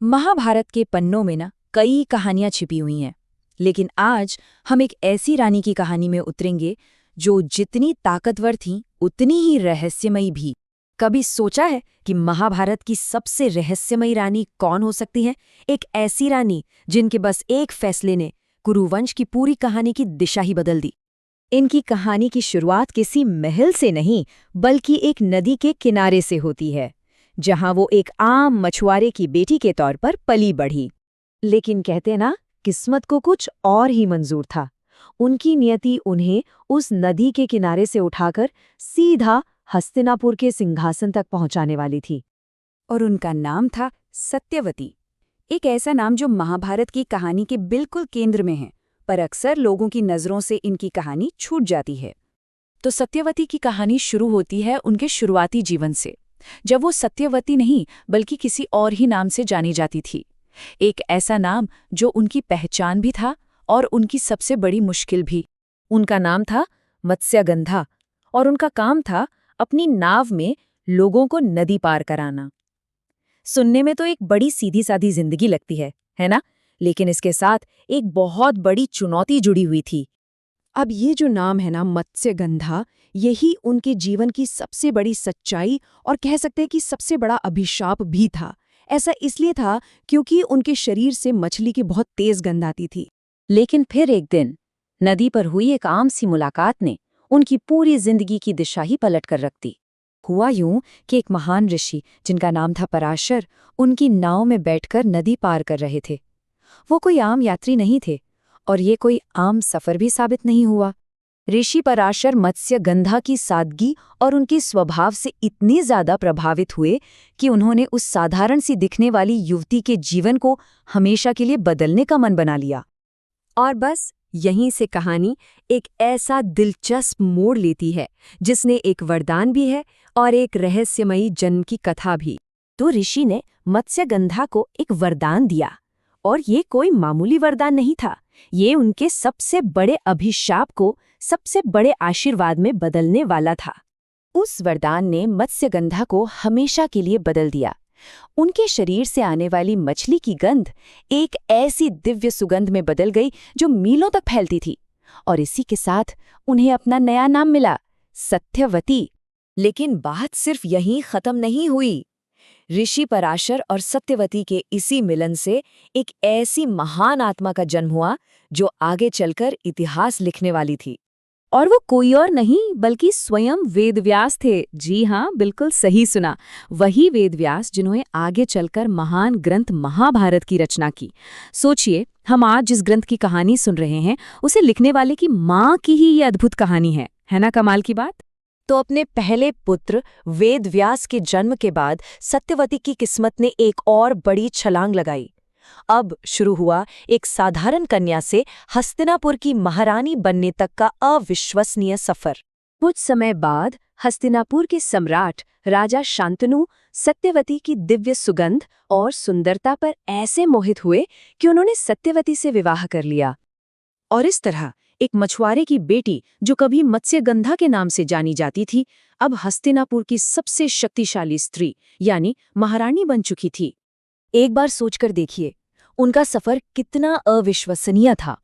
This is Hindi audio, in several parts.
महाभारत के पन्नों में कई कहानियां छिपी हुई हैं, लेकिन आज हम एक ऐसी रानी की कहानी में उतरेंगे जो जितनी ताकतवर थी उतनी ही रहस्यमयी भी। कभी सोचा है कि महाभारत की सबसे रहस्यमयी रानी कौन हो सकती है? एक ऐसी रानी जिनके बस एक फैसले ने कुरुवंश की पूरी कहानी की दिशा ही बदल दी। इनकी कहानी की शुरुआत किसी महल से नहीं, बल्कि एक नदी के किनारे से होती है, जहां वो एक आम मछुआरे की बेटी के तौर पर पली बढ़ी। लेकिन कहते ना, किस्मत को कुछ और ही मंजूर था। उनकी नियति उन्हें उस नदी के किनारे से उठाकर सीधा हस्तिनापुर के सिंहासन तक पहुंचाने वाली थी। और उनका नाम था सत्यवती। एक ऐसा नाम जो महाभारत की कहानी के बिल्कुल केंद्र में है, पर अक्सर लोगों की नज़रों से इनकी कहानी छूट जाती है। तो सत्यवती की कहानी शुरू होती है उनके शुरुआती जीवन से, जब वो सत्यवती नहीं बल्कि किसी और ही नाम से जानी जाती थी। एक ऐसा नाम जो उनकी पहचान भी था और उनकी सबसे बड़ी मुश्किल भी। उनका नाम था मत्स्यगंधा, और उनका काम था अपनी नाव में लोगों को नदी पार कराना। सुनने में तो एक बड़ी सीधी सादी जिंदगी लगती है ना? लेकिन इसके साथ एक बहुत बड़ी चुनौती जुड़ी हुई थी। अब ये जो नाम है ना, मत्स्यगंधा, यही उनके जीवन की सबसे बड़ी सच्चाई और कह सकते हैं कि सबसे बड़ा अभिशाप भी था। ऐसा इसलिए था क्योंकि उनके शरीर से मछली की बहुत तेज गंध आती थी। लेकिन फिर एक दिन नदी पर हुई एक आम सी मुलाकात ने उनकी पूरी जिंदगी की दिशा ही पलट कर रख दी। हुआ यूं कि एक महान ऋषि जिनका नाम था पराशर, उनकी नाव में बैठकर नदी पार कर रहे थे। वो कोई आम यात्री नहीं थे, और ये कोई आम सफर भी साबित नहीं हुआ। ऋषि पराशर मत्स्यगंधा की सादगी और उनके स्वभाव से इतने ज्यादा प्रभावित हुए कि उन्होंने उस साधारण सी दिखने वाली युवती के जीवन को हमेशा के लिए बदलने का मन बना लिया। और बस यहीं से कहानी एक ऐसा दिलचस्प मोड़ लेती है, जिसने एक वरदान भी है और एक रहस्यमयी जन्म की कथा भी। तो ऋषि ने मत्स्यगंधा को एक वरदान दिया, और ये कोई मामूली वरदान नहीं था। ये उनके सबसे बड़े अभिशाप को सबसे बड़े आशीर्वाद में बदलने वाला था। उस वरदान ने मत्स्यगंधा को हमेशा के लिए बदल दिया। उनके शरीर से आने वाली मछली की गंध एक ऐसी दिव्य सुगंध में बदल गई जो मीलों तक फैलती थी, और इसी के साथ उन्हें अपना नया नाम मिला, सत्यवती। लेकिन बात सिर्फ यहीं खत्म नहीं हुई। ऋषि पराशर और सत्यवती के इसी मिलन से एक ऐसी महान आत्मा का जन्म हुआ जो आगे चलकर इतिहास लिखने वाली थी। और वो कोई और नहीं बल्कि स्वयं वेदव्यास थे। जी हाँ, बिल्कुल सही सुना। वही वेदव्यास जिन्होंने आगे चलकर महान ग्रंथ महाभारत की रचना की। सोचिए, हम आज जिस ग्रंथ की कहानी सुन रहे हैं, उसे लिखने वाले की माँ की ही ये अद्भुत कहानी है ना? कमाल की बात। तो अपने पहले पुत्र वेदव्यास के जन्म के बाद सत्यवती की किस्मत ने एक और बड़ी छलांग लगाई। अब शुरू हुआ एक साधारण कन्या से हस्तिनापुर की महारानी बनने तक का अविश्वसनीय सफर। कुछ समय बाद हस्तिनापुर के सम्राट राजा शांतनु सत्यवती की दिव्य सुगंध और सुंदरता पर ऐसे मोहित हुए कि उन्होंने सत्यवती से विवाह कर लिया। और इस तरह एक मछुआरे की बेटी जो कभी मत्स्यगंधा के नाम से जानी जाती थी, अब हस्तिनापुर की सबसे शक्तिशाली स्त्री यानी महारानी बन चुकी थी। एक बार सोचकर देखिए, उनका सफर कितना अविश्वसनीय था।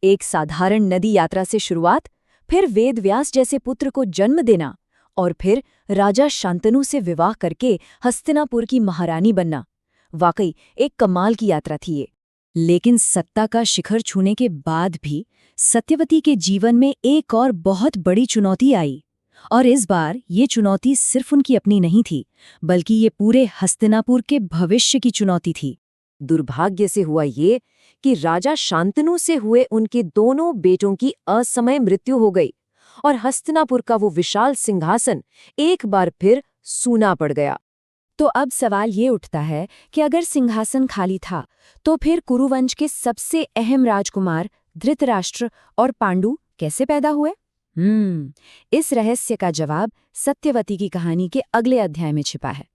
एक साधारण नदी यात्रा से शुरुआत, फिर वेदव्यास जैसे पुत्र को जन्म देना, और फिर राजा शांतनु से विवाह करके हस्तिनापुर की महारानी बनना। वाकई एक कमाल की यात्रा थी ये। लेकिन सत्ता का शिखर छूने के बाद भी सत्यवती के जीवन में एक और बहुत बड़ी चुनौती आई। और इस बार ये चुनौती सिर्फ उनकी अपनी नहीं थी, बल्कि ये पूरे हस्तिनापुर के भविष्य की चुनौती थी। दुर्भाग्य से हुआ ये कि राजा शांतनु से हुए उनके दोनों बेटों की असमय मृत्यु हो गई, और हस्तिनापुर का वो विशाल सिंहासन एक बार फिर सूना पड़ गया। तो अब सवाल ये उठता है कि अगर सिंहासन खाली था, तो फिर कुरुवंश के सबसे अहम राजकुमार धृतराष्ट्र और पांडु कैसे पैदा हुए? इस रहस्य का जवाब सत्यवती की कहानी के अगले अध्याय में छिपा है।